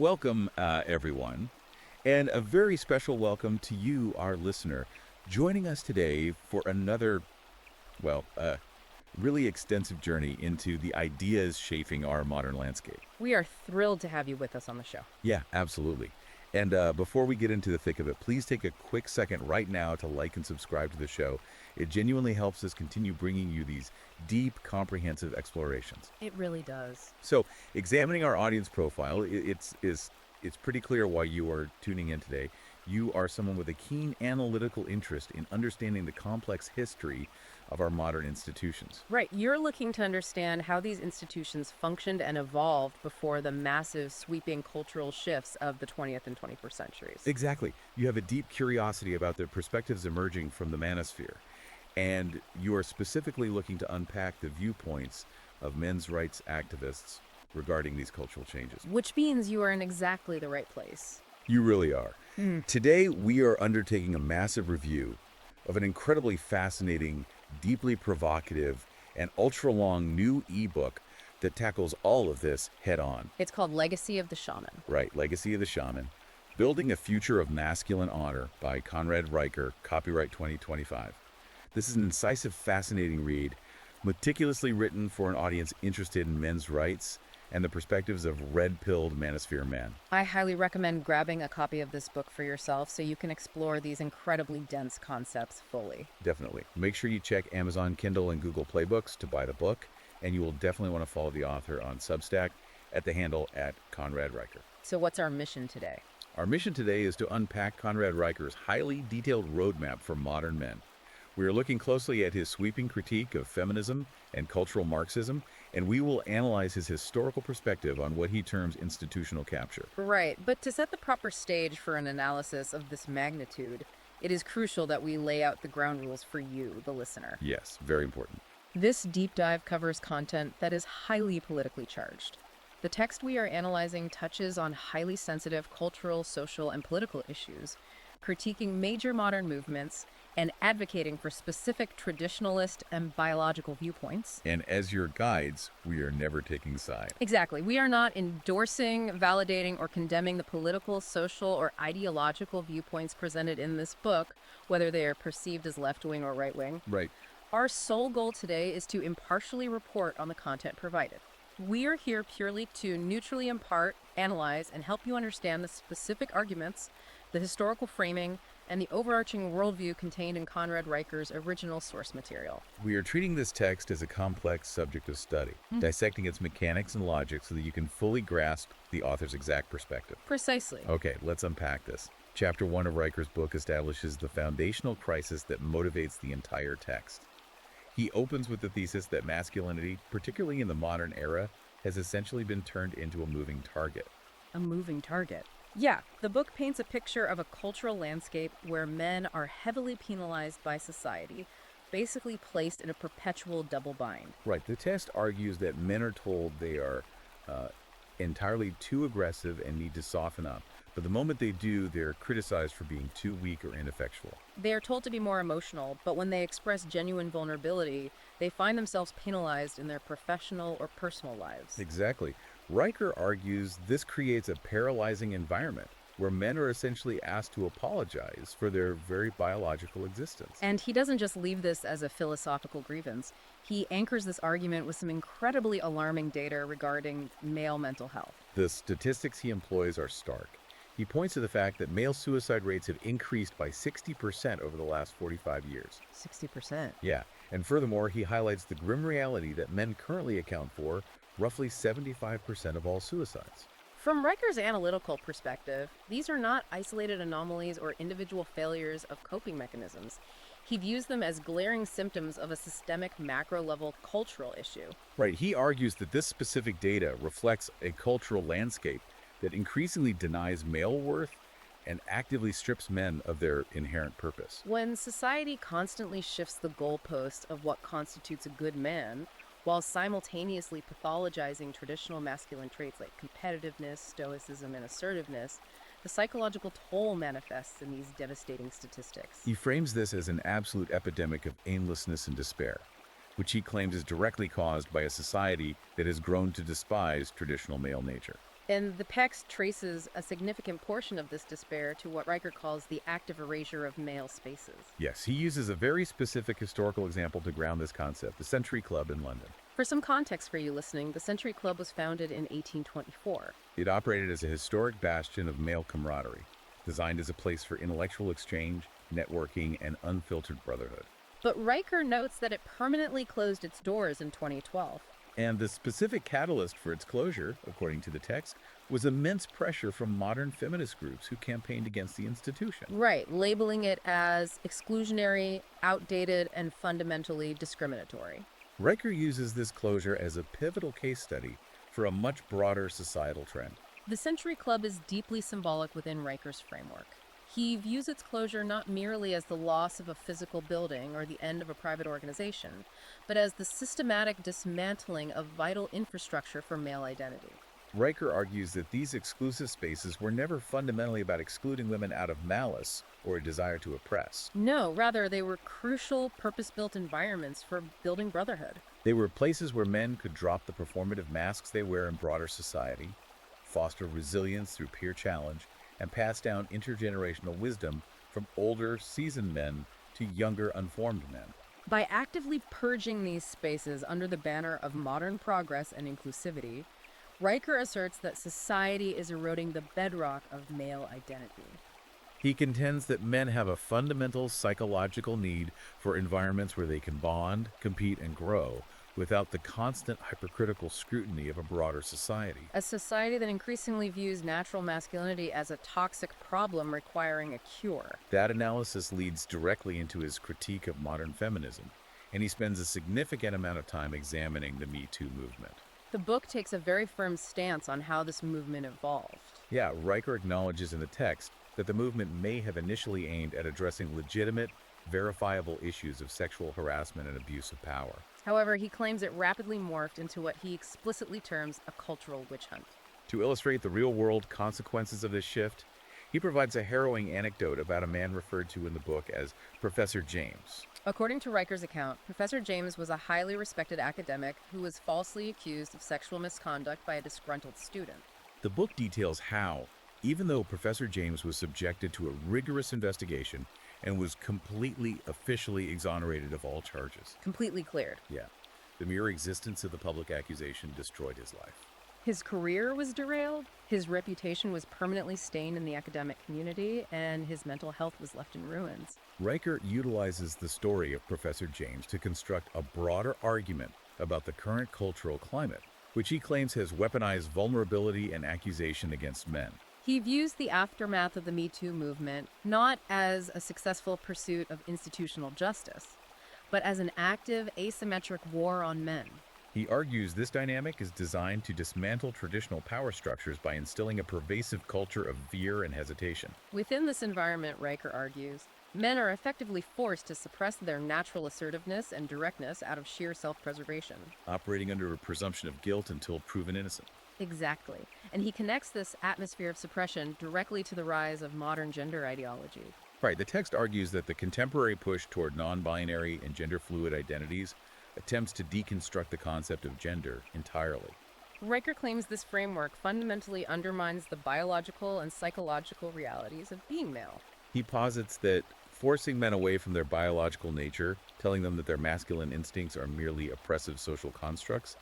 Welcome, everyone, and a very special welcome to you, our listener, joining us today for another, well, really extensive journey into the ideas shaping our modern landscape. We are thrilled to have you with us on the show. Yeah, absolutely. And before we get into the thick of it, please take a quick second right now to like and subscribe to the show. It genuinely helps us continue bringing you these deep, comprehensive explorations. It really does. So, examining our audience profile, it's pretty clear why you are tuning in today. You are someone with a keen analytical interest in understanding the complex history of our modern institutions. Right. You're looking to understand how these institutions functioned and evolved before the massive, sweeping cultural shifts of the 20th and 21st centuries. Exactly. You have a deep curiosity about the perspectives emerging from the manosphere, and you are specifically looking to unpack the viewpoints of men's rights activists regarding these cultural changes. Which means you are in exactly the right place. You really are. Today, we are undertaking a massive review of an incredibly fascinating, deeply provocative, and ultra-long new ebook that tackles all of this head-on. It's called Legacy of the Shaman. Right, Legacy of the Shaman, Building a Future of Masculine Honor by Conrad Riker, copyright 2025. This is an incisive, fascinating read, meticulously written for an audience interested in men's rights and the perspectives of red-pilled manosphere men. I highly recommend grabbing a copy of this book for yourself so you can explore these incredibly dense concepts fully. Definitely. Make sure you check Amazon Kindle and Google Play Books to buy the book, and you will definitely want to follow the author on Substack at the handle at Conrad Riker. So what's our mission today? Our mission today is to unpack Conrad Riker's highly detailed roadmap for modern men. We are looking closely at his sweeping critique of feminism and cultural Marxism, and we will analyze his historical perspective on what he terms institutional capture. Right, but to set the proper stage for an analysis of this magnitude, it is crucial that we lay out the ground rules for you, the listener. Yes, very important. This deep dive covers content that is highly politically charged. The text we are analyzing touches on highly sensitive cultural, social, and political issues, critiquing major modern movements, and advocating for specific traditionalist and biological viewpoints. And as your guides, we are never taking side. Exactly. We are not endorsing, validating, or condemning the political, social, or ideological viewpoints presented in this book, whether they are perceived as left-wing or right-wing. Right. Our sole goal today is to impartially report on the content provided. We are here purely to neutrally impart, analyze, and help you understand the specific arguments, the historical framing, and the overarching worldview contained in Conrad Riker's original source material. We are treating this text as a complex subject of study, dissecting its mechanics and logic so that you can fully grasp the author's exact perspective. Precisely. Okay, let's unpack this. Chapter 1 of Riker's book establishes the foundational crisis that motivates the entire text. He opens with the thesis that masculinity, particularly in the modern era, has essentially been turned into a moving target. A moving target. Yeah, the book paints a picture of a cultural landscape where men are heavily penalized by society, basically placed in a perpetual double bind. Right, the text argues that men are told they are entirely too aggressive and need to soften up. But the moment they do, they're criticized for being too weak or ineffectual. They are told to be more emotional, but when they express genuine vulnerability, they find themselves penalized in their professional or personal lives. Exactly. Riker argues this creates a paralyzing environment where men are essentially asked to apologize for their very biological existence. And he doesn't just leave this as a philosophical grievance. He anchors this argument with some incredibly alarming data regarding male mental health. The statistics he employs are stark. He points to the fact that male suicide rates have increased by 60% over the last 45 years. 60%. Yeah, and furthermore, he highlights the grim reality that men currently account for roughly 75% of all suicides. From Riker's analytical perspective, these are not isolated anomalies or individual failures of coping mechanisms. He views them as glaring symptoms of a systemic macro-level cultural issue. Right, he argues that this specific data reflects a cultural landscape that increasingly denies male worth and actively strips men of their inherent purpose. When society constantly shifts the goalpost of what constitutes a good man, while simultaneously pathologizing traditional masculine traits like competitiveness, stoicism, and assertiveness, the psychological toll manifests in these devastating statistics. He frames this as an absolute epidemic of aimlessness and despair, which he claims is directly caused by a society that has grown to despise traditional male nature. And the text traces a significant portion of this despair to what Riker calls the active erasure of male spaces. Yes, he uses a very specific historical example to ground this concept, the Century Club in London. For some context for you listening, the Century Club was founded in 1824. It operated as a historic bastion of male camaraderie, designed as a place for intellectual exchange, networking, and unfiltered brotherhood. But Riker notes that it permanently closed its doors in 2012. And the specific catalyst for its closure, according to the text, was immense pressure from modern feminist groups who campaigned against the institution. Right, labeling it as exclusionary, outdated, and fundamentally discriminatory. Riker uses this closure as a pivotal case study for a much broader societal trend. The Century Club is deeply symbolic within Riker's framework. He views its closure not merely as the loss of a physical building or the end of a private organization, but as the systematic dismantling of vital infrastructure for male identity. Riker argues that these exclusive spaces were never fundamentally about excluding women out of malice or a desire to oppress. No, rather, they were crucial, purpose-built environments for building brotherhood. They were places where men could drop the performative masks they wear in broader society, foster resilience through peer challenge, and pass down intergenerational wisdom from older, seasoned men to younger, unformed men. By actively purging these spaces under the banner of modern progress and inclusivity, Riker asserts that society is eroding the bedrock of male identity. He contends that men have a fundamental psychological need for environments where they can bond, compete, and grow without the constant hypercritical scrutiny of a broader society. A society that increasingly views natural masculinity as a toxic problem requiring a cure. That analysis leads directly into his critique of modern feminism, and he spends a significant amount of time examining the Me Too movement. The book takes a very firm stance on how this movement evolved. Yeah, Riker acknowledges in the text that the movement may have initially aimed at addressing legitimate, verifiable issues of sexual harassment and abuse of power. However, he claims it rapidly morphed into what he explicitly terms a cultural witch hunt. To illustrate the real-world consequences of this shift, he provides a harrowing anecdote about a man referred to in the book as Professor James. According to Riker's account, Professor James was a highly respected academic who was falsely accused of sexual misconduct by a disgruntled student. The book details how, even though Professor James was subjected to a rigorous investigation and was completely officially exonerated of all charges. Completely cleared. Yeah. The mere existence of the public accusation destroyed his life. His career was derailed, his reputation was permanently stained in the academic community, and his mental health was left in ruins. Riker utilizes the story of Professor James to construct a broader argument about the current cultural climate, which he claims has weaponized vulnerability and accusation against men. He views the aftermath of the Me Too movement not as a successful pursuit of institutional justice, but as an active, asymmetric war on men. He argues this dynamic is designed to dismantle traditional power structures by instilling a pervasive culture of fear and hesitation. Within this environment, Riker argues, men are effectively forced to suppress their natural assertiveness and directness out of sheer self-preservation. Operating under a presumption of guilt until proven innocent. Exactly. And he connects this atmosphere of suppression directly to the rise of modern gender ideology. Right, the text argues that the contemporary push toward non-binary and gender-fluid identities attempts to deconstruct the concept of gender entirely. Riker claims this framework fundamentally undermines the biological and psychological realities of being male. He posits that forcing men away from their biological nature, telling them that their masculine instincts are merely oppressive social constructs,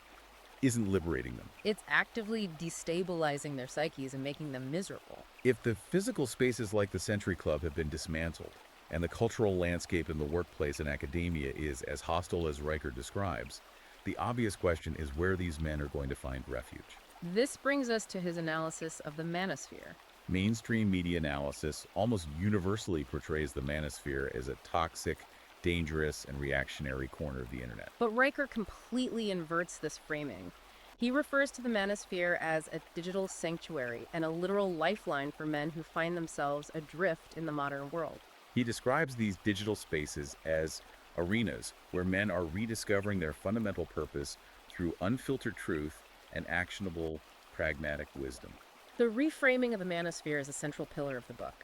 isn't liberating them. It's actively destabilizing their psyches and making them miserable. If the physical spaces like the Century Club have been dismantled, and the cultural landscape in the workplace and academia is as hostile as Riker describes, the obvious question is where these men are going to find refuge. This brings us to his analysis of the manosphere. Mainstream media analysis almost universally portrays the manosphere as a toxic, dangerous, and reactionary corner of the internet. But Riker completely inverts this framing. He refers to the manosphere as a digital sanctuary and a literal lifeline for men who find themselves adrift in the modern world. He describes these digital spaces as arenas where men are rediscovering their fundamental purpose through unfiltered truth and actionable, pragmatic wisdom. The reframing of the manosphere is a central pillar of the book.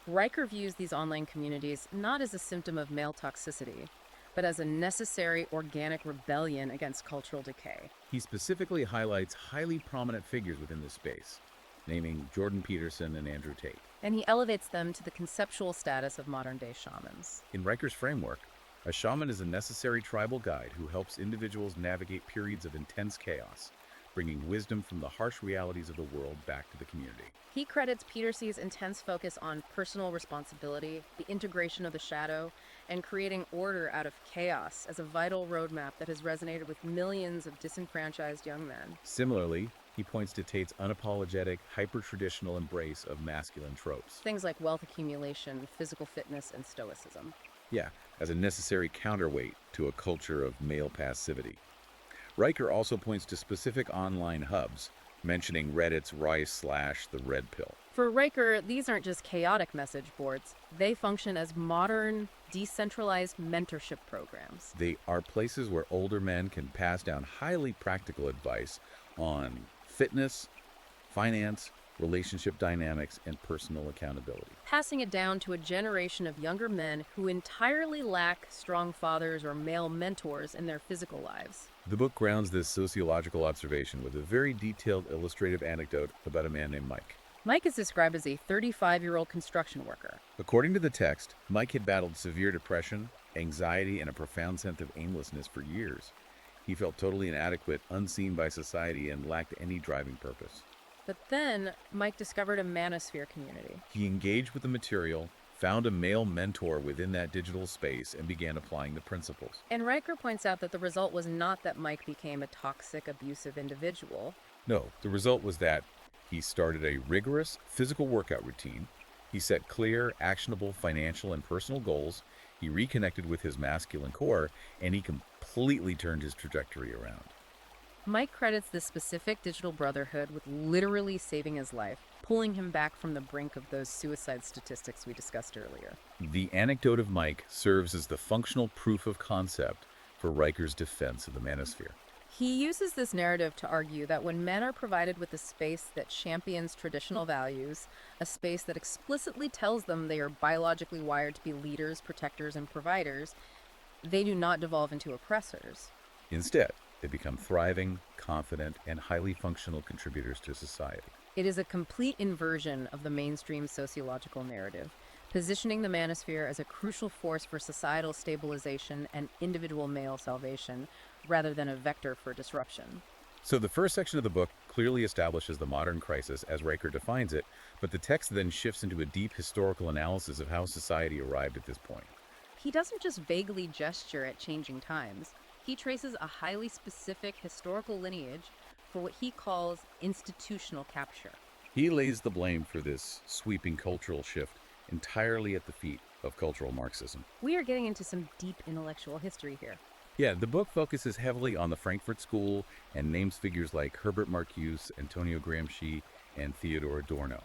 Riker views these online communities not as a symptom of male toxicity, but as a necessary organic rebellion against cultural decay. He specifically highlights highly prominent figures within this space. naming Jordan Peterson and Andrew Tate. And he elevates them to the conceptual status of modern-day shamans. In Riker's framework, a shaman is a necessary tribal guide who helps individuals navigate periods of intense chaos, bringing wisdom from the harsh realities of the world back to the community. He credits Peterson's intense focus on personal responsibility, the integration of the shadow, and creating order out of chaos as a vital roadmap that has resonated with millions of disenfranchised young men. Similarly, he points to Tate's unapologetic, hyper-traditional embrace of masculine tropes. Things like wealth accumulation, physical fitness, and stoicism. Yeah, as a necessary counterweight to a culture of male passivity. Riker also points to specific online hubs, mentioning Reddit's /the Red Pill. For Riker, these aren't just chaotic message boards. They function as modern, decentralized mentorship programs. They are places where older men can pass down highly practical advice on fitness, finance, relationship dynamics, and personal accountability. Passing it down to a generation of younger men who entirely lack strong fathers or male mentors in their physical lives. The book grounds this sociological observation with a very detailed illustrative anecdote about a man named Mike. Mike is described as a 35-year-old construction worker. According to the text, Mike had battled severe depression, anxiety, and a profound sense of aimlessness for years. He felt totally inadequate, unseen by society, and lacked any driving purpose. But then, Mike discovered a manosphere community. He engaged with the material, found a male mentor within that digital space, and began applying the principles. And Riker points out that the result was not that Mike became a toxic, abusive individual. No, the result was that he started a rigorous physical workout routine. He set clear, actionable financial and personal goals. He reconnected with his masculine core, and he completely turned his trajectory around. Mike credits this specific digital brotherhood with literally saving his life, pulling him back from the brink of those suicide statistics we discussed earlier. The anecdote of Mike serves as the functional proof of concept for Riker's defense of the manosphere. He uses this narrative to argue that when men are provided with a space that champions traditional values, a space that explicitly tells them they are biologically wired to be leaders, protectors, and providers, they do not devolve into oppressors. Instead, they become thriving, confident, and highly functional contributors to society. It is a complete inversion of the mainstream sociological narrative, positioning the manosphere as a crucial force for societal stabilization and individual male salvation, rather than a vector for disruption. So the first section of the book clearly establishes the modern crisis as Riker defines it, but the text then shifts into a deep historical analysis of how society arrived at this point. He doesn't just vaguely gesture at changing times. He traces a highly specific historical lineage for what he calls institutional capture. He lays the blame for this sweeping cultural shift entirely at the feet of cultural Marxism. We are getting into some deep intellectual history here. Yeah, the book focuses heavily on the Frankfurt School and names figures like Herbert Marcuse, Antonio Gramsci, and Theodor Adorno.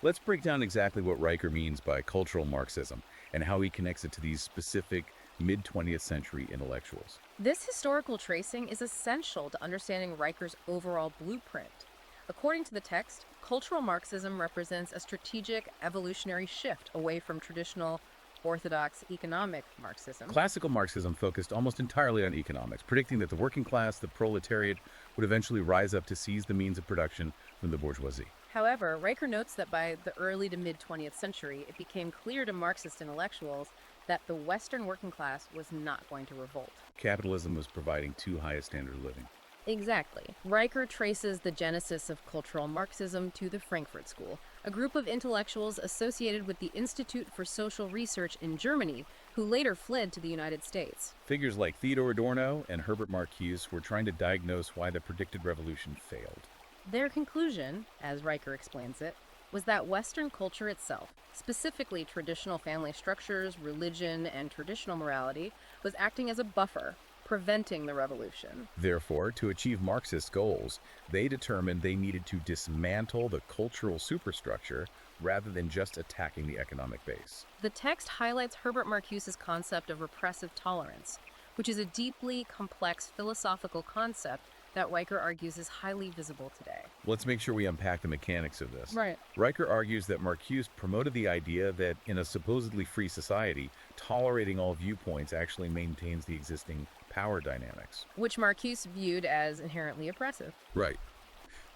Let's break down exactly what Riker means by cultural Marxism and how he connects it to these specific mid-20th century intellectuals. This historical tracing is essential to understanding Riker's overall blueprint. According to the text, cultural Marxism represents a strategic evolutionary shift away from traditional orthodox economic Marxism. Classical Marxism focused almost entirely on economics, predicting that the working class, the proletariat, would eventually rise up to seize the means of production from the bourgeoisie. However, Riker notes that by the early to mid-20th century, it became clear to Marxist intellectuals that the Western working class was not going to revolt. Capitalism was providing too high a standard of living. Exactly. Riker traces the genesis of cultural Marxism to the Frankfurt School, a group of intellectuals associated with the Institute for Social Research in Germany, who later fled to the United States. Figures like Theodor Adorno and Herbert Marcuse were trying to diagnose why the predicted revolution failed. Their conclusion, as Riker explains it, was that Western culture itself, specifically traditional family structures, religion, and traditional morality, was acting as a buffer, preventing the revolution. Therefore, to achieve Marxist goals, they determined they needed to dismantle the cultural superstructure rather than just attacking the economic base. The text highlights Herbert Marcuse's concept of repressive tolerance, which is a deeply complex philosophical concept that Riker argues is highly visible today. Let's make sure we unpack the mechanics of this. Right. Riker argues that Marcuse promoted the idea that in a supposedly free society, tolerating all viewpoints actually maintains the existing power dynamics. Which Marcuse viewed as inherently oppressive. Right.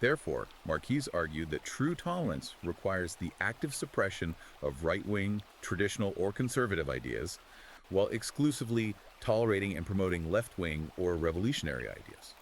Therefore, Marquise argued that true tolerance requires the active suppression of right-wing, traditional, or conservative ideas, while exclusively tolerating and promoting left-wing or revolutionary ideas.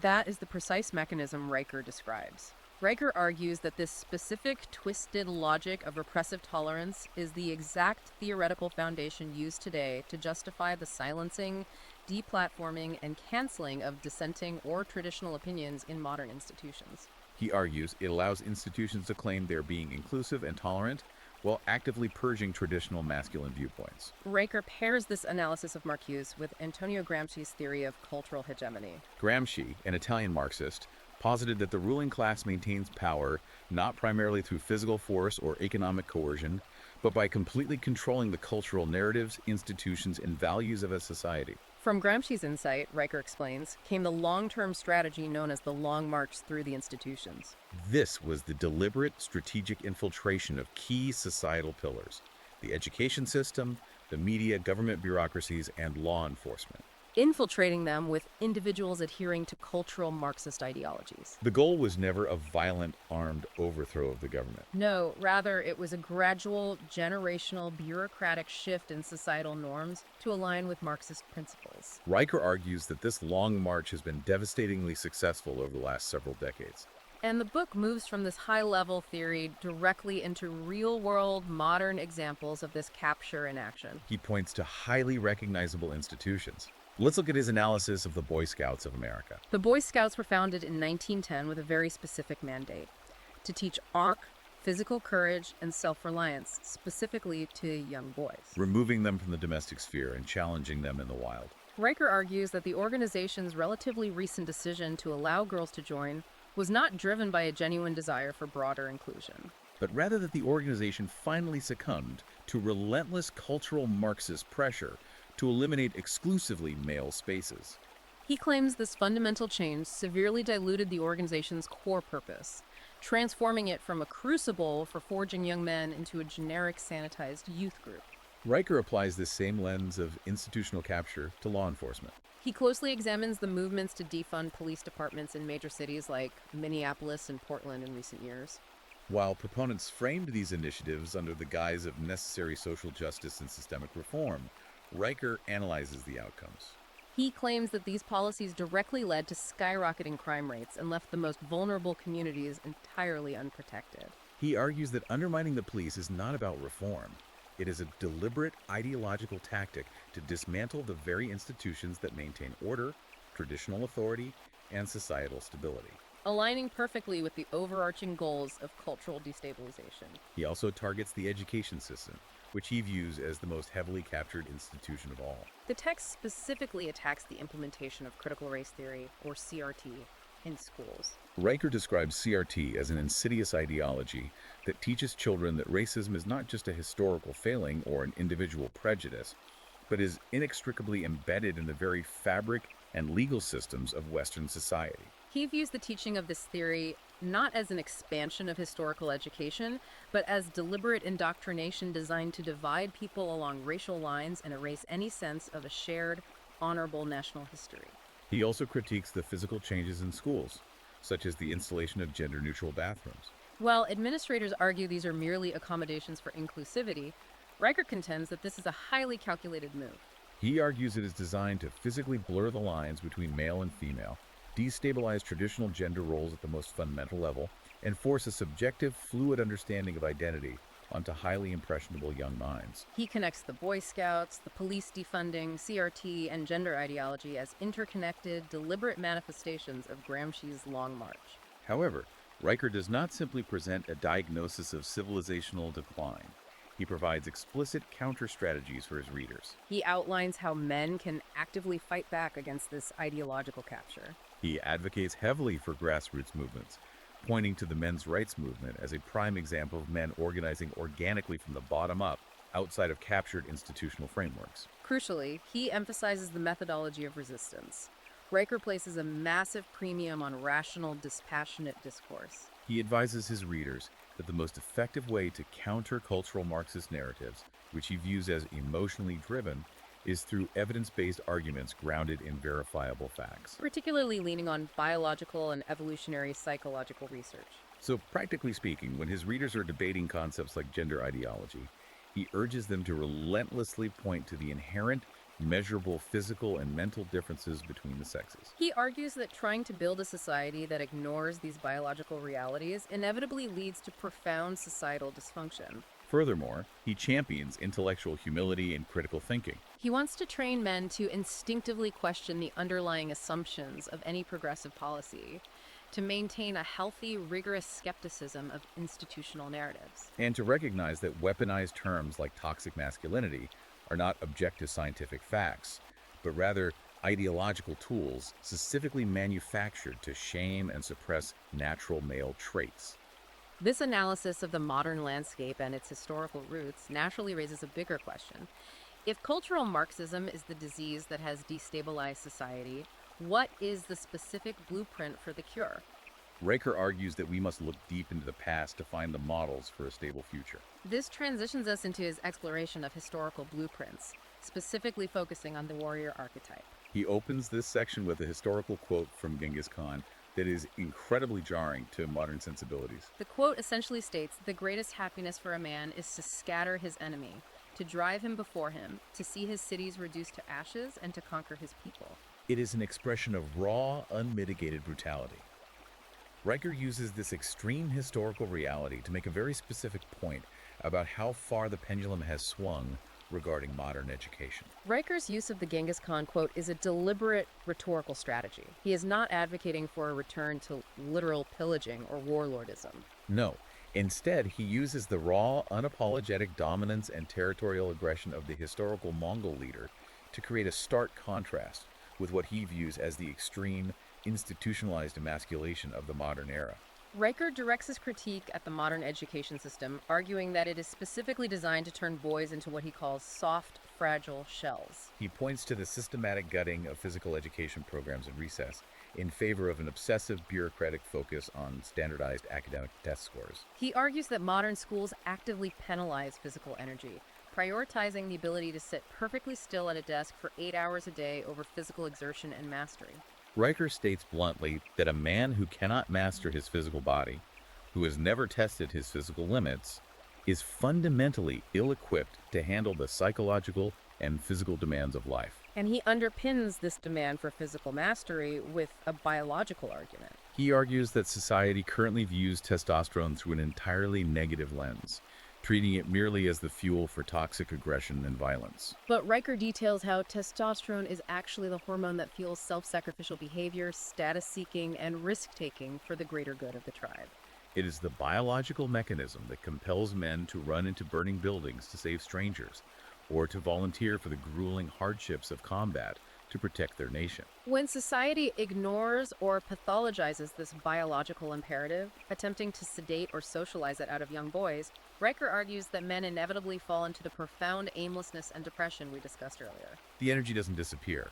That is the precise mechanism Riker describes. Riker argues that this specific, twisted logic of repressive tolerance is the exact theoretical foundation used today to justify the silencing, deplatforming, and canceling of dissenting or traditional opinions in modern institutions. He argues it allows institutions to claim they're being inclusive and tolerant while actively purging traditional masculine viewpoints. Riker pairs this analysis of Marcuse with Antonio Gramsci's theory of cultural hegemony. Gramsci, an Italian Marxist, posited that the ruling class maintains power not primarily through physical force or economic coercion, but by completely controlling the cultural narratives, institutions, and values of a society. From Gramsci's insight, Riker explains, came the long-term strategy known as the Long March through the institutions. This was the deliberate, strategic infiltration of key societal pillars: the education system, the media, government bureaucracies, and law enforcement. Infiltrating them with individuals adhering to cultural Marxist ideologies. The goal was never a violent, armed overthrow of the government. No, rather, it was a gradual, generational, bureaucratic shift in societal norms to align with Marxist principles. Riker argues that this long march has been devastatingly successful over the last several decades. And the book moves from this high-level theory directly into real-world, modern examples of this capture in action. He points to highly recognizable institutions. Let's look at his analysis of the Boy Scouts of America. The Boy Scouts were founded in 1910 with a very specific mandate: to teach honor, physical courage, and self-reliance, specifically to young boys. Removing them from the domestic sphere and challenging them in the wild. Riker argues that the organization's relatively recent decision to allow girls to join was not driven by a genuine desire for broader inclusion, but rather that the organization finally succumbed to relentless cultural Marxist pressure to eliminate exclusively male spaces. He claims this fundamental change severely diluted the organization's core purpose, transforming it from a crucible for forging young men into a generic sanitized youth group. Riker applies this same lens of institutional capture to law enforcement. He closely examines the movements to defund police departments in major cities like Minneapolis and Portland in recent years. While proponents framed these initiatives under the guise of necessary social justice and systemic reform, Riker analyzes the outcomes. He claims that these policies directly led to skyrocketing crime rates and left the most vulnerable communities entirely unprotected. He argues that undermining the police is not about reform. It is a deliberate ideological tactic to dismantle the very institutions that maintain order, traditional authority, and societal stability. Aligning perfectly with the overarching goals of cultural destabilization. He also targets the education system, which he views as the most heavily captured institution of all. The text specifically attacks the implementation of critical race theory, or CRT, in schools. Riker describes CRT as an insidious ideology that teaches children that racism is not just a historical failing or an individual prejudice, but is inextricably embedded in the very fabric and legal systems of Western society. He views the teaching of this theory not as an expansion of historical education, but as deliberate indoctrination designed to divide people along racial lines and erase any sense of a shared, honorable national history. He also critiques the physical changes in schools, such as the installation of gender-neutral bathrooms. While administrators argue these are merely accommodations for inclusivity, Riker contends that this is a highly calculated move. He argues it is designed to physically blur the lines between male and female, destabilize traditional gender roles at the most fundamental level, and force a subjective, fluid understanding of identity onto highly impressionable young minds. He connects the Boy Scouts, the police defunding, CRT, and gender ideology as interconnected, deliberate manifestations of Gramsci's Long March. However, Riker does not simply present a diagnosis of civilizational decline. He provides explicit counter-strategies for his readers. He outlines how men can actively fight back against this ideological capture. He advocates heavily for grassroots movements, pointing to the men's rights movement as a prime example of men organizing organically from the bottom up, outside of captured institutional frameworks. Crucially, he emphasizes the methodology of resistance. Riker places a massive premium on rational, dispassionate discourse. He advises his readers that the most effective way to counter cultural Marxist narratives, which he views as emotionally driven, is through evidence-based arguments grounded in verifiable facts. particularly leaning on biological and evolutionary psychological research. So, practically speaking, when his readers are debating concepts like gender ideology, he urges them to relentlessly point to the inherent, measurable physical and mental differences between the sexes. He argues that trying to build a society that ignores these biological realities inevitably leads to profound societal dysfunction. Furthermore, he champions intellectual humility and critical thinking. He wants to train men to instinctively question the underlying assumptions of any progressive policy, to maintain a healthy, rigorous skepticism of institutional narratives. And to recognize that weaponized terms like toxic masculinity are not objective scientific facts, but rather ideological tools specifically manufactured to shame and suppress natural male traits. This analysis of the modern landscape and its historical roots naturally raises a bigger question. If cultural Marxism is the disease that has destabilized society, what is the specific blueprint for the cure? Riker argues that we must look deep into the past to find the models for a stable future. This transitions us into his exploration of historical blueprints, specifically focusing on the warrior archetype. He opens this section with a historical quote from Genghis Khan that is incredibly jarring to modern sensibilities. The quote essentially states, "The greatest happiness for a man is to scatter his enemy, to drive him before him, to see his cities reduced to ashes, and to conquer his people." It is an expression of raw, unmitigated brutality. Riker uses this extreme historical reality to make a very specific point about how far the pendulum has swung regarding modern education. Riker's use of the Genghis Khan quote is a deliberate rhetorical strategy. He is not advocating for a return to literal pillaging or warlordism. No, instead, he uses the raw, unapologetic dominance and territorial aggression of the historical Mongol leader to create a stark contrast with what he views as the extreme, institutionalized emasculation of the modern era. Riker directs his critique at the modern education system, arguing that it is specifically designed to turn boys into what he calls soft, fragile shells. He points to the systematic gutting of physical education programs in recess in favor of an obsessive bureaucratic focus on standardized academic test scores. He argues that modern schools actively penalize physical energy, prioritizing the ability to sit perfectly still at a desk for 8 hours a day over physical exertion and mastery. Riker states bluntly that a man who cannot master his physical body, who has never tested his physical limits, is fundamentally ill-equipped to handle the psychological and physical demands of life. And he underpins this demand for physical mastery with a biological argument. He argues that society currently views testosterone through an entirely negative lens, treating it merely as the fuel for toxic aggression and violence. But Riker details how testosterone is actually the hormone that fuels self-sacrificial behavior, status-seeking, and risk-taking for the greater good of the tribe. It is the biological mechanism that compels men to run into burning buildings to save strangers, or to volunteer for the grueling hardships of combat to protect their nation. When society ignores or pathologizes this biological imperative, attempting to sedate or socialize it out of young boys, Riker argues that men inevitably fall into the profound aimlessness and depression we discussed earlier. The energy doesn't disappear,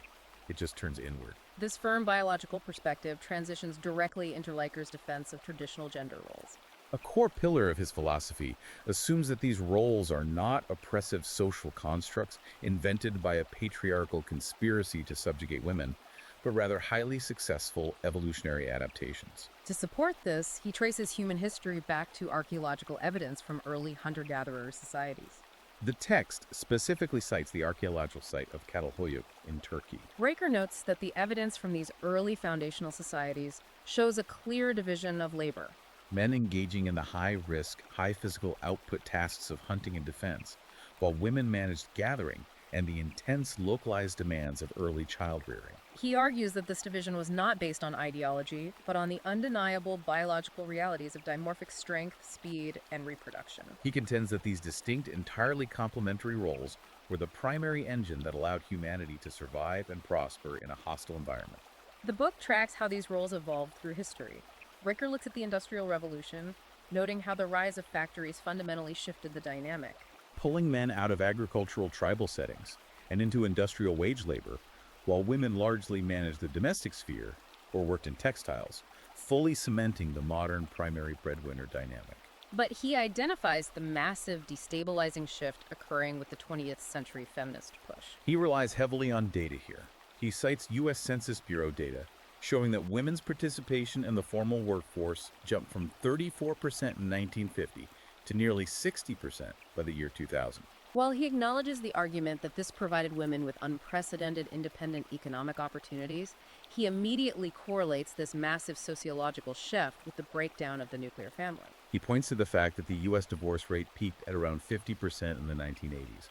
it just turns inward. This firm biological perspective transitions directly into Riker's defense of traditional gender roles. A core pillar of his philosophy assumes that these roles are not oppressive social constructs invented by a patriarchal conspiracy to subjugate women, but rather highly successful evolutionary adaptations. To support this, he traces human history back to archaeological evidence from early hunter-gatherer societies. The text specifically cites the archaeological site of Catalhoyuk in Turkey. Riker notes that the evidence from these early foundational societies shows a clear division of labor. Men engaging in the high-risk, high-physical output tasks of hunting and defense, while women managed gathering and the intense localized demands of early child-rearing. He argues that this division was not based on ideology, but on the undeniable biological realities of dimorphic strength, speed, and reproduction. He contends that these distinct, entirely complementary roles were the primary engine that allowed humanity to survive and prosper in a hostile environment. The book tracks how these roles evolved through history. Riker looks at the Industrial Revolution, noting how the rise of factories fundamentally shifted the dynamic. Pulling men out of agricultural tribal settings and into industrial wage labor, while women largely managed the domestic sphere or worked in textiles, fully cementing the modern primary breadwinner dynamic. But he identifies the massive destabilizing shift occurring with the 20th century feminist push. He relies heavily on data here. He cites U.S. Census Bureau data showing that women's participation in the formal workforce jumped from 34% in 1950 to nearly 60% by the year 2000. While he acknowledges the argument that this provided women with unprecedented independent economic opportunities, he immediately correlates this massive sociological shift with the breakdown of the nuclear family. He points to the fact that the U.S. divorce rate peaked at around 50% in the 1980s,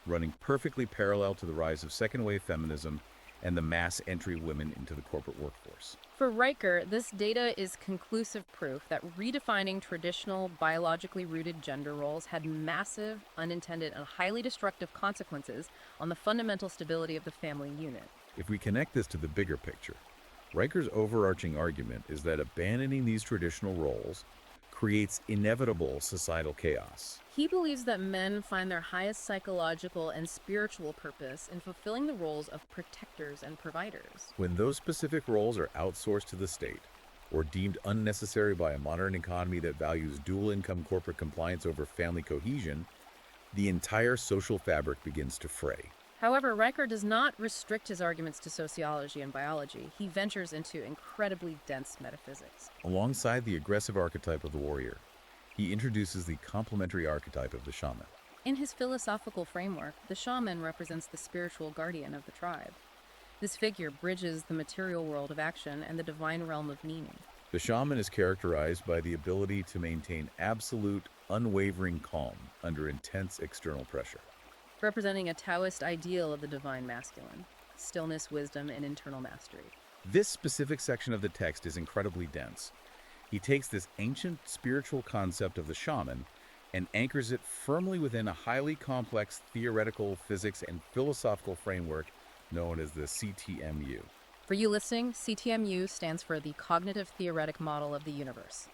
running perfectly parallel to the rise of second-wave feminism and the mass entry of women into the corporate workforce. For Riker, this data is conclusive proof that redefining traditional, biologically rooted gender roles had massive, unintended, and highly destructive consequences on the fundamental stability of the family unit. If we connect this to the bigger picture, Riker's overarching argument is that abandoning these traditional roles creates inevitable societal chaos. He believes that men find their highest psychological and spiritual purpose in fulfilling the roles of protectors and providers. When those specific roles are outsourced to the state, or deemed unnecessary by a modern economy that values dual-income corporate compliance over family cohesion, the entire social fabric begins to fray. However, Riker does not restrict his arguments to sociology and biology. He ventures into incredibly dense metaphysics. Alongside the aggressive archetype of the warrior, he introduces the complementary archetype of the shaman. In his philosophical framework, the shaman represents the spiritual guardian of the tribe. This figure bridges the material world of action and the divine realm of meaning. The shaman is characterized by the ability to maintain absolute, unwavering calm under intense external pressure. Representing a Taoist ideal of the divine masculine, stillness, wisdom, and internal mastery. This specific section of the text is incredibly dense. He takes this ancient spiritual concept of the shaman and anchors it firmly within a highly complex theoretical physics and philosophical framework known as the CTMU. For you listening, CTMU stands for the Cognitive Theoretic Model of the Universe.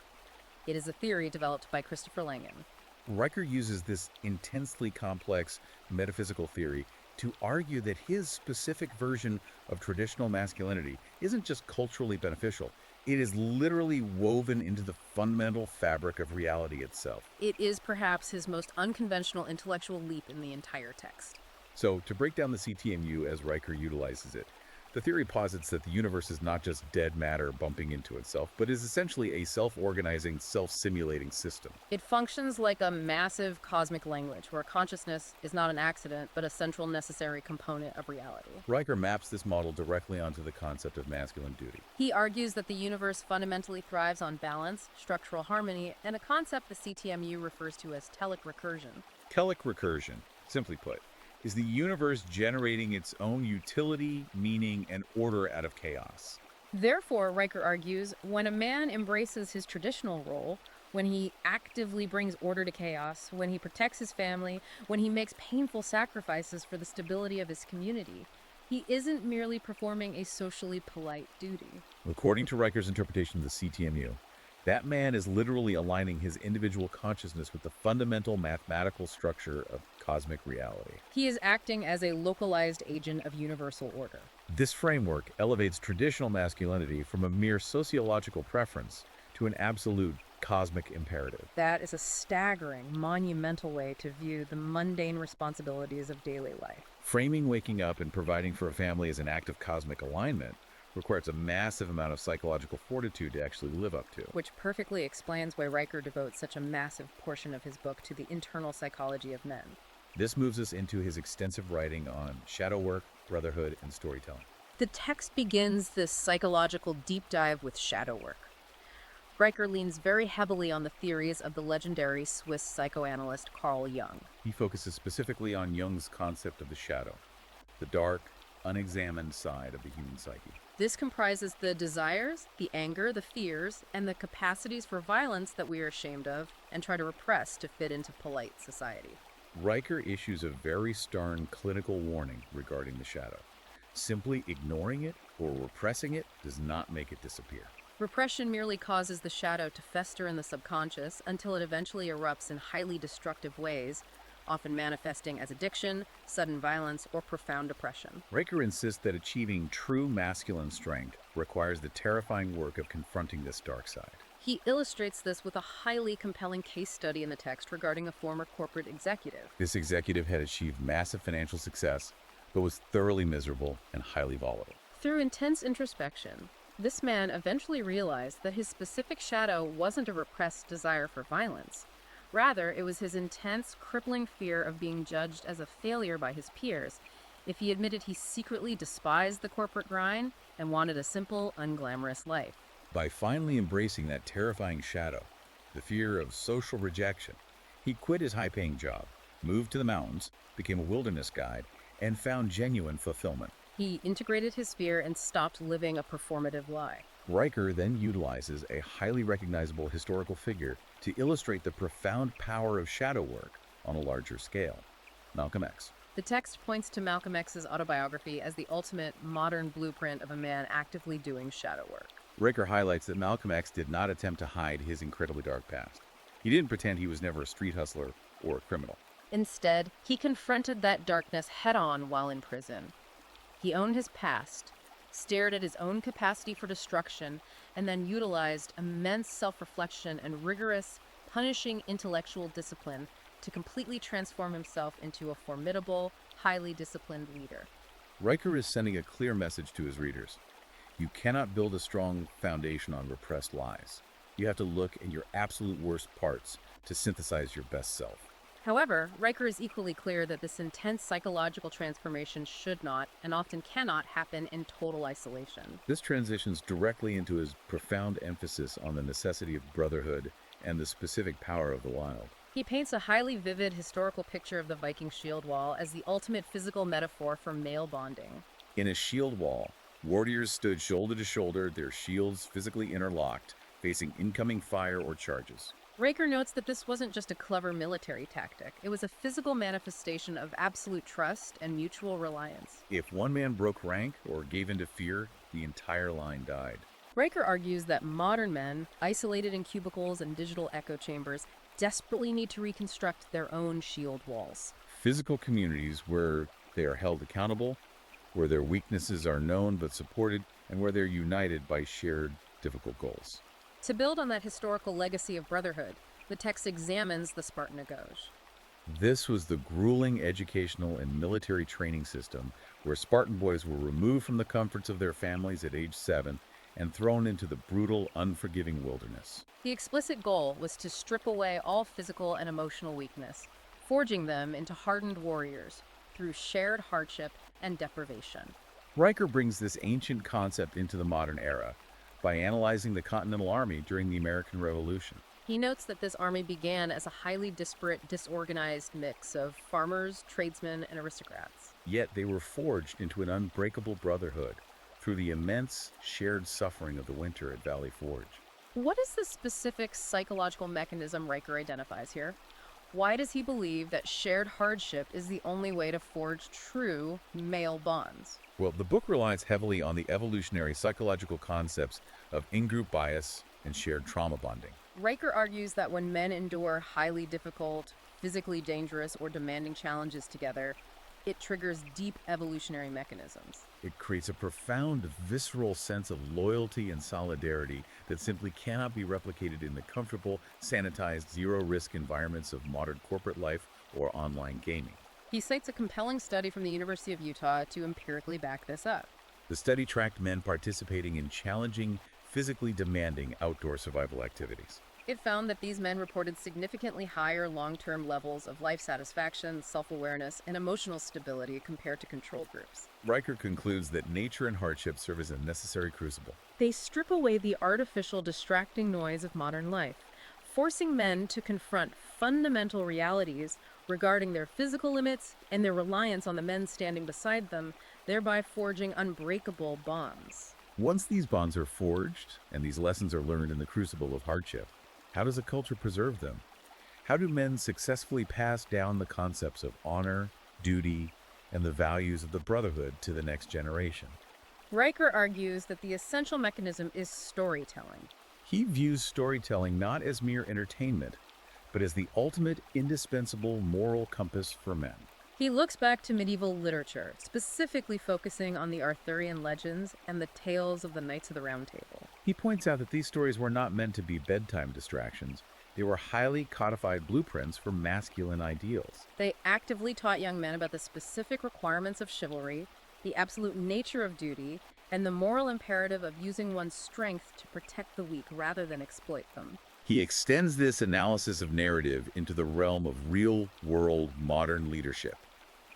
It is a theory developed by Christopher Langan. Riker uses this intensely complex metaphysical theory to argue that his specific version of traditional masculinity isn't just culturally beneficial, it is literally woven into the fundamental fabric of reality itself. It is perhaps his most unconventional intellectual leap in the entire text. So, to break down the CTMU as Riker utilizes it, the theory posits that the universe is not just dead matter bumping into itself, but is essentially a self-organizing, self-simulating system. It functions like a massive cosmic language where consciousness is not an accident, but a central necessary component of reality. Riker maps this model directly onto the concept of masculine duty. He argues that the universe fundamentally thrives on balance, structural harmony, and a concept the CTMU refers to as telic recursion. Telic recursion, simply put, is the universe generating its own utility, meaning, and order out of chaos. Therefore, Riker argues, when a man embraces his traditional role, when he actively brings order to chaos, when he protects his family, when he makes painful sacrifices for the stability of his community, he isn't merely performing a socially polite duty. According to Riker's interpretation of the CTMU, that man is literally aligning his individual consciousness with the fundamental mathematical structure of cosmic reality. He is acting as a localized agent of universal order. This framework elevates traditional masculinity from a mere sociological preference to an absolute cosmic imperative. That is a staggering, monumental way to view the mundane responsibilities of daily life. Framing waking up and providing for a family as an act of cosmic alignment requires a massive amount of psychological fortitude to actually live up to. Which perfectly explains why Riker devotes such a massive portion of his book to the internal psychology of men. This moves us into his extensive writing on shadow work, brotherhood, and storytelling. The text begins this psychological deep dive with shadow work. Riker leans very heavily on the theories of the legendary Swiss psychoanalyst Carl Jung. He focuses specifically on Jung's concept of the shadow, the dark, unexamined side of the human psyche. This comprises the desires, the anger, the fears, and the capacities for violence that we are ashamed of and try to repress to fit into polite society. Riker issues a very stern clinical warning regarding the shadow. Simply ignoring it or repressing it does not make it disappear. Repression merely causes the shadow to fester in the subconscious until it eventually erupts in highly destructive ways, often manifesting as addiction, sudden violence, or profound depression. Riker insists that achieving true masculine strength requires the terrifying work of confronting this dark side. He illustrates this with a highly compelling case study in the text regarding a former corporate executive. This executive had achieved massive financial success, but was thoroughly miserable and highly volatile. Through intense introspection, this man eventually realized that his specific shadow wasn't a repressed desire for violence. Rather, it was his intense, crippling fear of being judged as a failure by his peers if he admitted he secretly despised the corporate grind and wanted a simple, unglamorous life. By finally embracing that terrifying shadow, the fear of social rejection, he quit his high-paying job, moved to the mountains, became a wilderness guide, and found genuine fulfillment. He integrated his fear and stopped living a performative lie. Riker then utilizes a highly recognizable historical figure to illustrate the profound power of shadow work on a larger scale: Malcolm X. The text points to Malcolm X's autobiography as the ultimate modern blueprint of a man actively doing shadow work. Riker highlights that Malcolm X did not attempt to hide his incredibly dark past. He didn't pretend he was never a street hustler or a criminal. Instead, he confronted that darkness head-on while in prison. He owned his past, stared at his own capacity for destruction, and then utilized immense self-reflection and rigorous, punishing intellectual discipline to completely transform himself into a formidable, highly disciplined leader. Riker is sending a clear message to his readers. You cannot build a strong foundation on repressed lies. You have to look at your absolute worst parts to synthesize your best self. However, Riker is equally clear that this intense psychological transformation should not, and often cannot, happen in total isolation. This transitions directly into his profound emphasis on the necessity of brotherhood and the specific power of the wild. He paints a highly vivid historical picture of the Viking shield wall as the ultimate physical metaphor for male bonding. In a shield wall, warriors stood shoulder to shoulder, their shields physically interlocked, facing incoming fire or charges. Riker notes that this wasn't just a clever military tactic. It was a physical manifestation of absolute trust and mutual reliance. If one man broke rank or gave in to fear, the entire line died. Riker argues that modern men, isolated in cubicles and digital echo chambers, desperately need to reconstruct their own shield walls. Physical communities where they are held accountable, where their weaknesses are known but supported, and where they're united by shared difficult goals. To build on that historical legacy of brotherhood, the text examines the Spartan Agoj. This was the grueling educational and military training system where Spartan boys were removed from the comforts of their families at age 7 and thrown into the brutal, unforgiving wilderness. The explicit goal was to strip away all physical and emotional weakness, forging them into hardened warriors through shared hardship and deprivation. Riker brings this ancient concept into the modern era by analyzing the Continental Army during the American Revolution. He notes that this army began as a highly disparate, disorganized mix of farmers, tradesmen, and aristocrats. Yet they were forged into an unbreakable brotherhood through the immense shared suffering of the winter at Valley Forge. What is the specific psychological mechanism Riker identifies here? Why does he believe that shared hardship is the only way to forge true male bonds? Well, the book relies heavily on the evolutionary psychological concepts of in-group bias and shared trauma bonding. Riker argues that when men endure highly difficult, physically dangerous, or demanding challenges together, it triggers deep evolutionary mechanisms. It creates a profound, visceral sense of loyalty and solidarity that simply cannot be replicated in the comfortable, sanitized, zero-risk environments of modern corporate life or online gaming. He cites a compelling study from the University of Utah to empirically back this up. The study tracked men participating in challenging, physically demanding outdoor survival activities. It found that these men reported significantly higher long-term levels of life satisfaction, self-awareness, and emotional stability compared to control groups. Riker concludes that nature and hardship serve as a necessary crucible. They strip away the artificial, distracting noise of modern life, forcing men to confront fundamental realities regarding their physical limits and their reliance on the men standing beside them, thereby forging unbreakable bonds. Once these bonds are forged, and these lessons are learned in the crucible of hardship, how does a culture preserve them? How do men successfully pass down the concepts of honor, duty, and the values of the brotherhood to the next generation? Riker argues that the essential mechanism is storytelling. He views storytelling not as mere entertainment, but as the ultimate, indispensable moral compass for men. He looks back to medieval literature, specifically focusing on the Arthurian legends and the tales of the Knights of the Round Table. He points out that these stories were not meant to be bedtime distractions. They were highly codified blueprints for masculine ideals. They actively taught young men about the specific requirements of chivalry, the absolute nature of duty, and the moral imperative of using one's strength to protect the weak rather than exploit them. He extends this analysis of narrative into the realm of real-world modern leadership,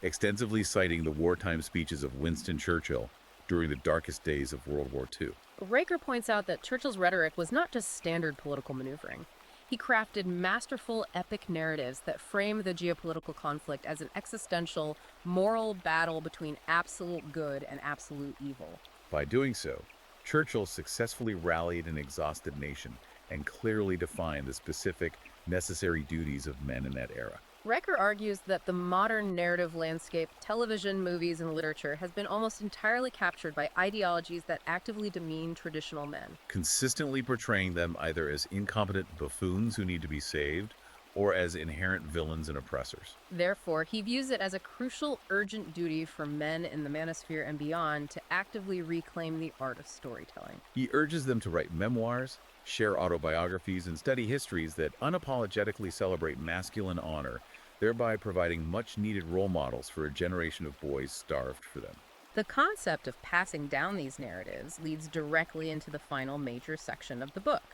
extensively citing the wartime speeches of Winston Churchill during the darkest days of World War II. Riker points out that Churchill's rhetoric was not just standard political maneuvering. He crafted masterful, epic narratives that frame the geopolitical conflict as an existential, moral battle between absolute good and absolute evil. By doing so, Churchill successfully rallied an exhausted nation and clearly defined the specific, necessary duties of men in that era. Riker argues that the modern narrative landscape, television, movies, and literature has been almost entirely captured by ideologies that actively demean traditional men, consistently portraying them either as incompetent buffoons who need to be saved or as inherent villains and oppressors. Therefore, he views it as a crucial, urgent duty for men in the manosphere and beyond to actively reclaim the art of storytelling. He urges them to write memoirs, share autobiographies, and study histories that unapologetically celebrate masculine honor, thereby providing much-needed role models for a generation of boys starved for them. The concept of passing down these narratives leads directly into the final major section of the book: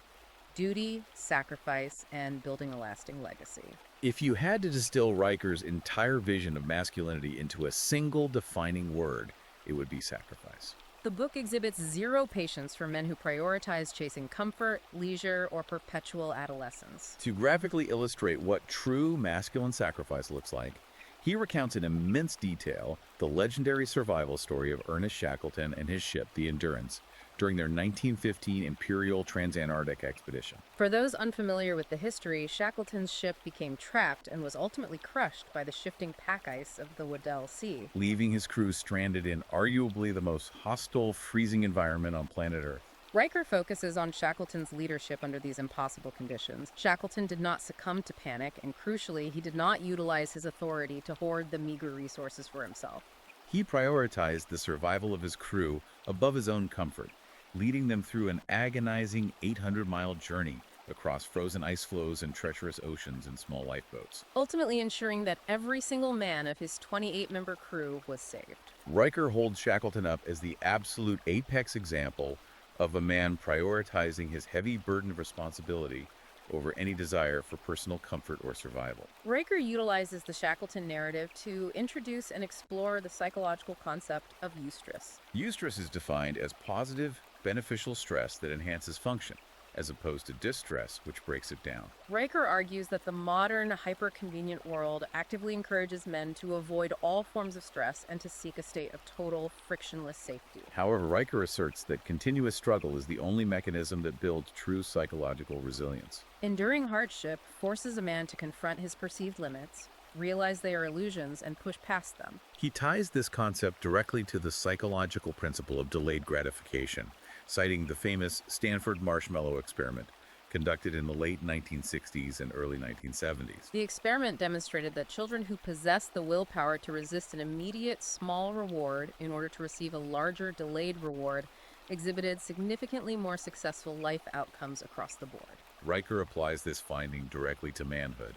duty, sacrifice, and building a lasting legacy. If you had to distill Riker's entire vision of masculinity into a single defining word, it would be sacrifice. The book exhibits zero patience for men who prioritize chasing comfort, leisure, or perpetual adolescence. To graphically illustrate what true masculine sacrifice looks like, he recounts in immense detail the legendary survival story of Ernest Shackleton and his ship, the Endurance, during their 1915 Imperial Transantarctic expedition. For those unfamiliar with the history, Shackleton's ship became trapped and was ultimately crushed by the shifting pack ice of the Weddell Sea, leaving his crew stranded in arguably the most hostile, freezing environment on planet Earth. Riker focuses on Shackleton's leadership under these impossible conditions. Shackleton did not succumb to panic, and crucially, he did not utilize his authority to hoard the meager resources for himself. He prioritized the survival of his crew above his own comfort, leading them through an agonizing 800-mile journey across frozen ice floes and treacherous oceans in small lifeboats, ultimately ensuring that every single man of his 28-member crew was saved. Riker holds Shackleton up as the absolute apex example of a man prioritizing his heavy burden of responsibility over any desire for personal comfort or survival. Riker utilizes the Shackleton narrative to introduce and explore the psychological concept of eustress. Eustress is defined as positive, beneficial stress that enhances function, as opposed to distress, which breaks it down. Riker argues that the modern, hyper-convenient world actively encourages men to avoid all forms of stress and to seek a state of total, frictionless safety. However, Riker asserts that continuous struggle is the only mechanism that builds true psychological resilience. Enduring hardship forces a man to confront his perceived limits, realize they are illusions, and push past them. He ties this concept directly to the psychological principle of delayed gratification, citing the famous Stanford marshmallow experiment conducted in the late 1960s and early 1970s. The experiment demonstrated that children who possessed the willpower to resist an immediate small reward in order to receive a larger delayed reward exhibited significantly more successful life outcomes across the board. Riker applies this finding directly to manhood.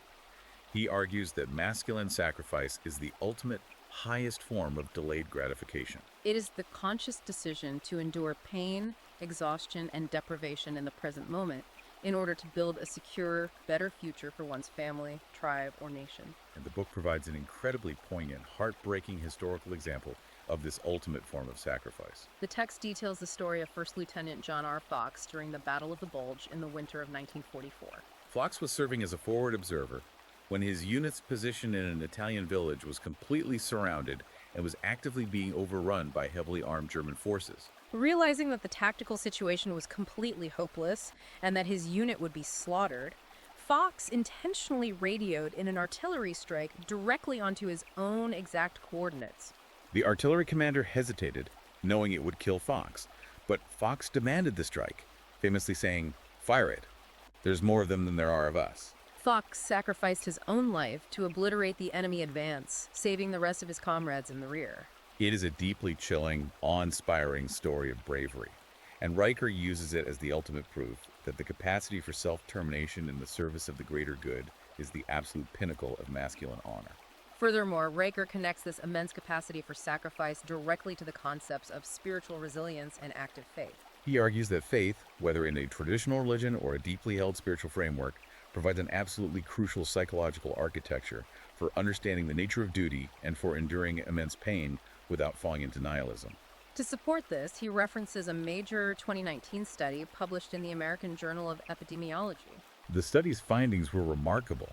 He argues that masculine sacrifice is the ultimate, highest form of delayed gratification. It is the conscious decision to endure pain, exhaustion, and deprivation in the present moment in order to build a secure, better future for one's family, tribe, or nation. And the book provides an incredibly poignant, heartbreaking historical example of this ultimate form of sacrifice. The text details the story of First Lieutenant John R. Fox during the Battle of the Bulge in the winter of 1944. Fox was serving as a forward observer when his unit's position in an Italian village was completely surrounded and was actively being overrun by heavily armed German forces. Realizing that the tactical situation was completely hopeless and that his unit would be slaughtered, Fox intentionally radioed in an artillery strike directly onto his own exact coordinates. The artillery commander hesitated, knowing it would kill Fox, but Fox demanded the strike, famously saying, "Fire it. There's more of them than there are of us." Fox sacrificed his own life to obliterate the enemy advance, saving the rest of his comrades in the rear. It is a deeply chilling, awe-inspiring story of bravery. And Riker uses it as the ultimate proof that the capacity for self-termination in the service of the greater good is the absolute pinnacle of masculine honor. Furthermore, Riker connects this immense capacity for sacrifice directly to the concepts of spiritual resilience and active faith. He argues that faith, whether in a traditional religion or a deeply held spiritual framework, provides an absolutely crucial psychological architecture for understanding the nature of duty and for enduring immense pain without falling into nihilism. To support this, he references a major 2019 study published in the American Journal of Epidemiology. The study's findings were remarkable.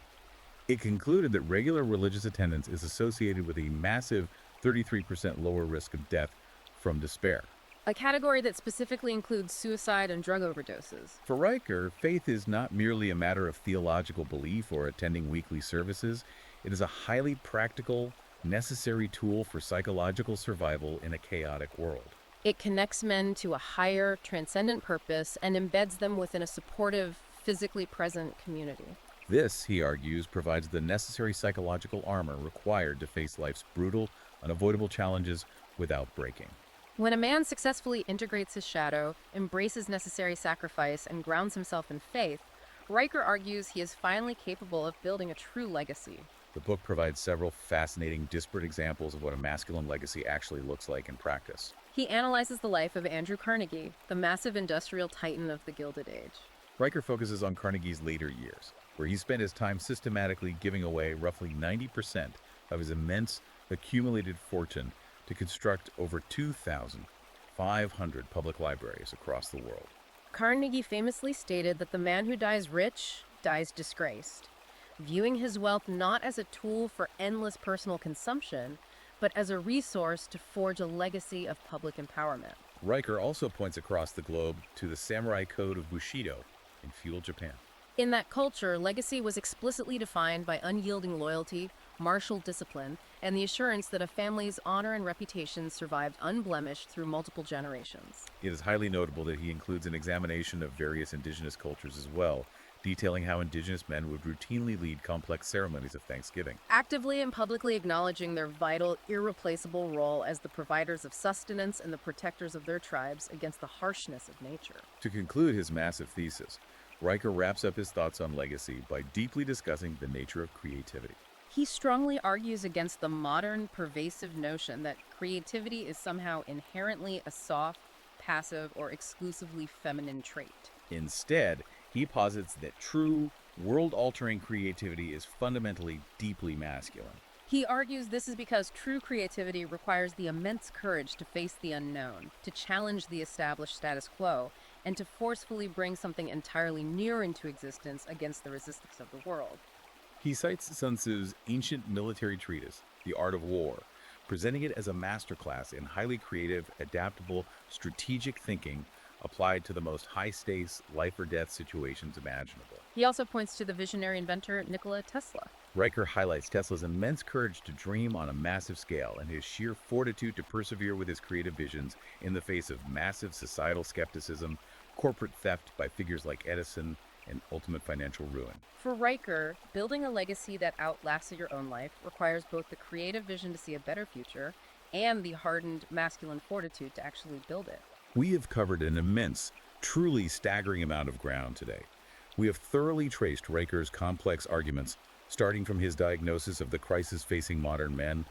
It concluded that regular religious attendance is associated with a massive 33% lower risk of death from despair. A category that specifically includes suicide and drug overdoses. For Riker, faith is not merely a matter of theological belief or attending weekly services. It is a highly practical, necessary tool for psychological survival in a chaotic world. It connects men to a higher, transcendent purpose and embeds them within a supportive, physically present community. This, he argues, provides the necessary psychological armor required to face life's brutal, unavoidable challenges without breaking. When a man successfully integrates his shadow, embraces necessary sacrifice, and grounds himself in faith, Riker argues he is finally capable of building a true legacy. The book provides several fascinating, disparate examples of what a masculine legacy actually looks like in practice. He analyzes the life of Andrew Carnegie, the massive industrial titan of the Gilded Age. Riker focuses on Carnegie's later years, where he spent his time systematically giving away roughly 90% of his immense accumulated fortune to construct over 2,500 public libraries across the world. Carnegie famously stated that the man who dies rich dies disgraced, viewing his wealth not as a tool for endless personal consumption, but as a resource to forge a legacy of public empowerment. Riker also points across the globe to the samurai code of Bushido in feudal Japan. In that culture, legacy was explicitly defined by unyielding loyalty, martial discipline, and the assurance that a family's honor and reputation survived unblemished through multiple generations. It is highly notable that he includes an examination of various indigenous cultures as well, detailing how indigenous men would routinely lead complex ceremonies of Thanksgiving. Actively and publicly acknowledging their vital, irreplaceable role as the providers of sustenance and the protectors of their tribes against the harshness of nature. To conclude his massive thesis, Riker wraps up his thoughts on legacy by deeply discussing the nature of creativity. He strongly argues against the modern, pervasive notion that creativity is somehow inherently a soft, passive, or exclusively feminine trait. Instead, he posits that true, world-altering creativity is fundamentally deeply masculine. He argues this is because true creativity requires the immense courage to face the unknown, to challenge the established status quo, and to forcefully bring something entirely new into existence against the resistance of the world. He cites Sun Tzu's ancient military treatise, The Art of War, presenting it as a masterclass in highly creative, adaptable, strategic thinking applied to the most high-stakes, life-or-death situations imaginable. He also points to the visionary inventor Nikola Tesla. Riker highlights Tesla's immense courage to dream on a massive scale and his sheer fortitude to persevere with his creative visions in the face of massive societal skepticism, corporate theft by figures like Edison, and ultimate financial ruin. For Riker, building a legacy that outlasts your own life requires both the creative vision to see a better future and the hardened masculine fortitude to actually build it. We have covered an immense, truly staggering amount of ground today. We have thoroughly traced Riker's complex arguments, starting from his diagnosis of the crisis facing modern men,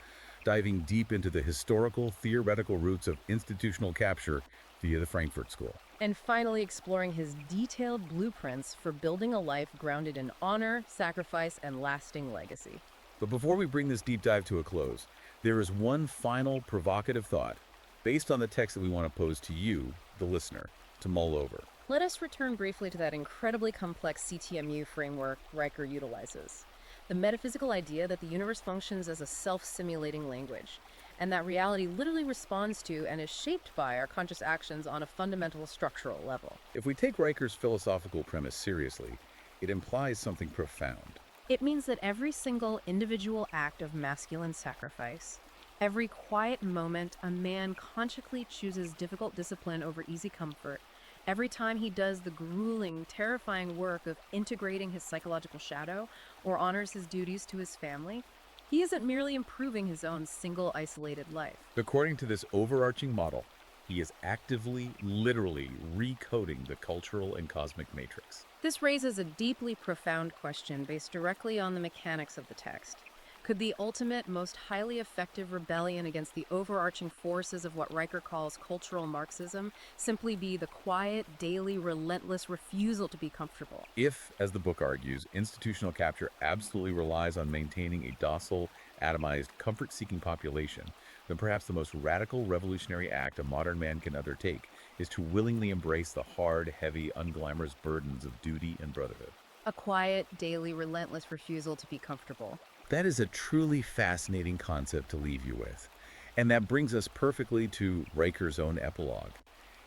diving deep into the historical, theoretical roots of institutional capture via the Frankfurt School, and finally exploring his detailed blueprints for building a life grounded in honor, sacrifice, and lasting legacy. But before we bring this deep dive to a close, there is one final provocative thought, based on the text that we want to pose to you, the listener, to mull over. Let us return briefly to that incredibly complex CTMU framework Riker utilizes. The metaphysical idea that the universe functions as a self-simulating language, and that reality literally responds to and is shaped by our conscious actions on a fundamental structural level. If we take Riker's philosophical premise seriously, it implies something profound. It means that every single individual act of masculine sacrifice, every quiet moment a man consciously chooses difficult discipline over easy comfort, every time he does the grueling, terrifying work of integrating his psychological shadow or honors his duties to his family, he isn't merely improving his own single, isolated life. According to this overarching model, He is actively, literally recoding the cultural and cosmic matrix. This raises a deeply profound question based directly on the mechanics of the text. Could the ultimate, most highly effective rebellion against the overarching forces of what Riker calls cultural Marxism simply be the quiet, daily, relentless refusal to be comfortable? If, as the book argues, institutional capture absolutely relies on maintaining a docile, atomized, comfort-seeking population, then perhaps the most radical revolutionary act a modern man can undertake is to willingly embrace the hard, heavy, unglamorous burdens of duty and brotherhood. A quiet, daily, relentless refusal to be comfortable. That is a truly fascinating concept to leave you with. And that brings us perfectly to Riker's own epilogue.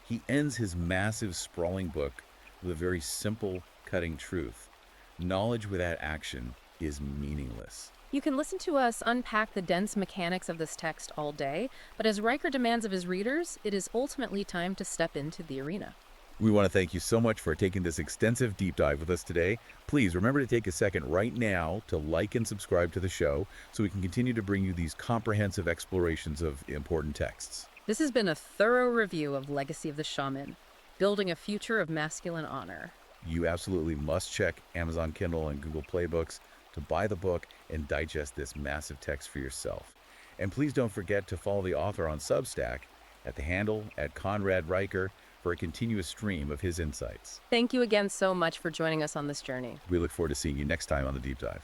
He ends his massive, sprawling book with a very simple, cutting truth. Knowledge without action is meaningless. You can listen to us unpack the dense mechanics of this text all day, but as Riker demands of his readers, it is ultimately time to step into the arena. We want to thank you so much for taking this extensive deep dive with us today. Please remember to take a second right now to like and subscribe to the show so we can continue to bring you these comprehensive explorations of important texts. This has been a thorough review of Legacy of the Shaman, Building a Future of Masculine Honor. You absolutely must check Amazon Kindle and Google Play Books to buy the book and digest this massive text for yourself. And please don't forget to follow the author on Substack at the handle @ConradRiker for a continuous stream of his insights. Thank you again so much for joining us on this journey. We look forward to seeing you next time on The Deep Dive.